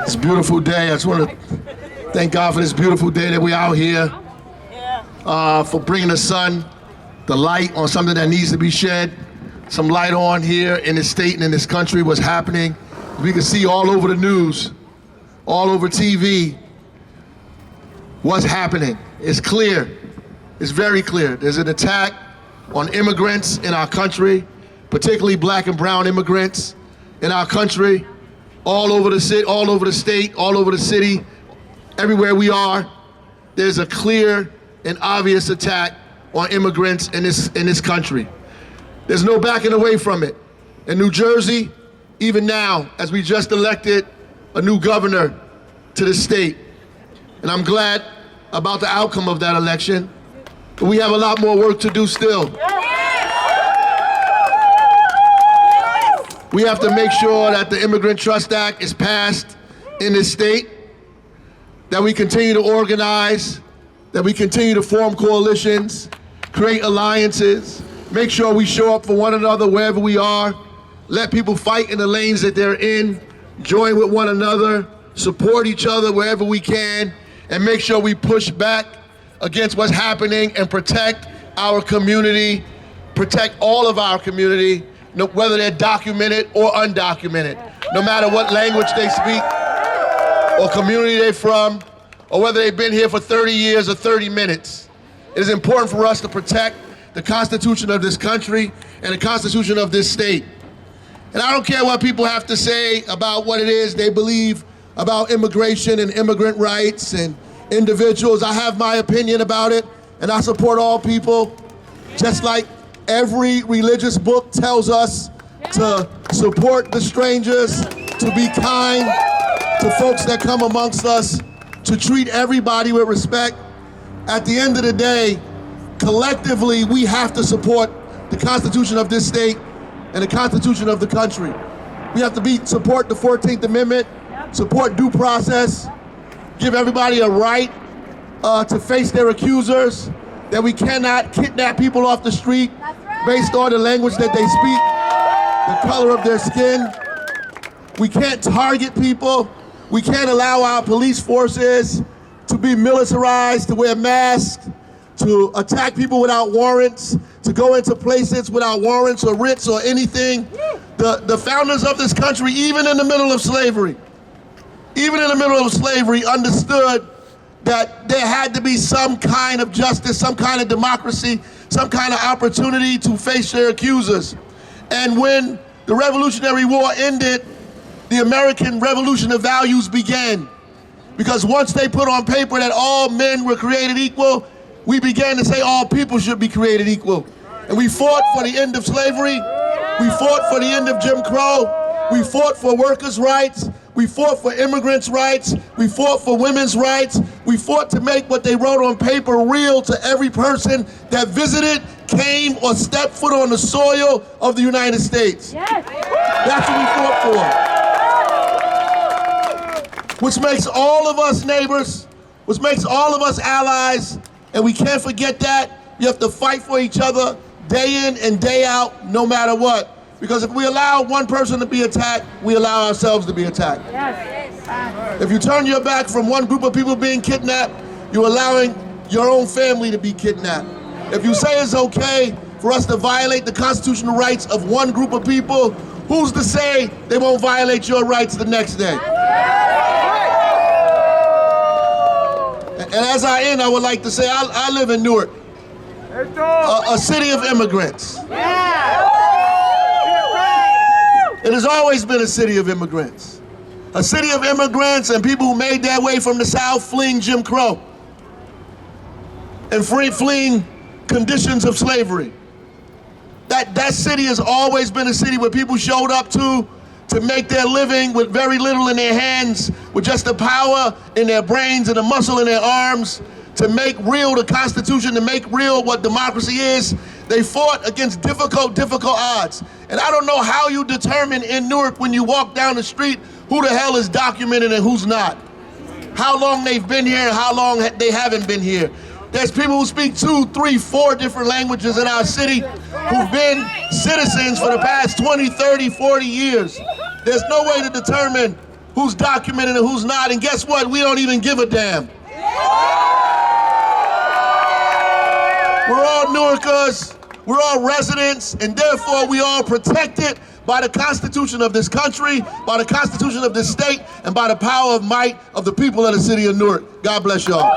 It's a beautiful day. I just want to thank God for this beautiful day that we're out here, for bringing the sun, the light on something that needs to be shed, some light on here in this state and in this country, what's happening. We can see all over the news, all over TV, what's happening. It's clear. It's very clear. There's an attack on immigrants in our country, particularly black and brown immigrants in our country, all over the city, all over the state, all over the city, everywhere we are. There's a clear and obvious attack on immigrants in this country. There's no backing away from it. In New Jersey, even now, as we just elected a new governor to the state, and I'm glad about the outcome of that election, but we have a lot more work to do still. We have to make sure that the Immigrant Trust Act is passed in this state, that we continue to organize, that we continue to form coalitions, create alliances, make sure we show up for one another wherever we are, let people fight in the lanes that they're in, join with one another, support each other wherever we can, and make sure we push back against what's happening and protect our community, protect all of our community, whether they're documented or undocumented, no matter what language they speak or community they're from, or whether they've been here for 30 years or 30 minutes. It is important for us to protect the Constitution of this country and the Constitution of this state. And I don't care what people have to say about what it is they believe about immigration and immigrant rights and individuals. I have my opinion about it, and I support all people, just like every religious book tells us to support the strangers, to be kind to folks that come amongst us, to treat everybody with respect. At the end of the day, collectively, we have to support the Constitution of this state and the Constitution of the country. We have to support the 14th Amendment, support due process, give everybody a right to face their accusers, that we cannot kidnap people off the street based on the language that they speak, the color of their skin. We can't target people. We can't allow our police forces to be militarized, to wear masks, to attack people without warrants, to go into places without warrants or writs or anything. The founders of this country, even in the middle of slavery, understood that there had to be some kind of justice, some kind of democracy, some kind of opportunity to face their accusers. And when the Revolutionary War ended, the American Revolution of Values began. Because once they put on paper that all men were created equal, we began to say all people should be created equal. And we fought for the end of slavery. We fought for the end of Jim Crow. We fought for workers' rights. We fought for immigrants' rights. We fought for women's rights. We fought to make what they wrote on paper real to every person that visited, came, or stepped foot on the soil of the United States. Yes. That's what we fought for. Which makes all of us neighbors, which makes all of us allies, and we can't forget that. You have to fight for each other day in and day out, no matter what. Because if we allow one person to be attacked, we allow ourselves to be attacked. Yes. If you turn your back from one group of people being kidnapped, you're allowing your own family to be kidnapped. If you say it's okay for us to violate the constitutional rights of one group of people, who's to say they won't violate your rights the next day? And as I end, I would like to say, I live in Newark, a city of immigrants. It has always been a city of immigrants. A city of immigrants and people who made their way from the South fleeing Jim Crow and fleeing conditions of slavery. That city has always been a city where people showed up to make their living with very little in their hands, with just the power in their brains and the muscle in their arms, to make real the Constitution, to make real what democracy is. They fought against difficult odds. And I don't know how you determine in Newark when you walk down the street who the hell is documented and who's not. How long they've been here and how long they haven't been here. There's people who speak 2, 3, 4 different languages in our city who've been citizens for the past 20, 30, 40 years. There's no way to determine who's documented and who's not, and guess what? We don't even give a damn. We're all Newarkers, we're all residents, and therefore we all protected by the Constitution of this country, by the Constitution of this state, and by the power of might of the people of the city of Newark. God bless y'all.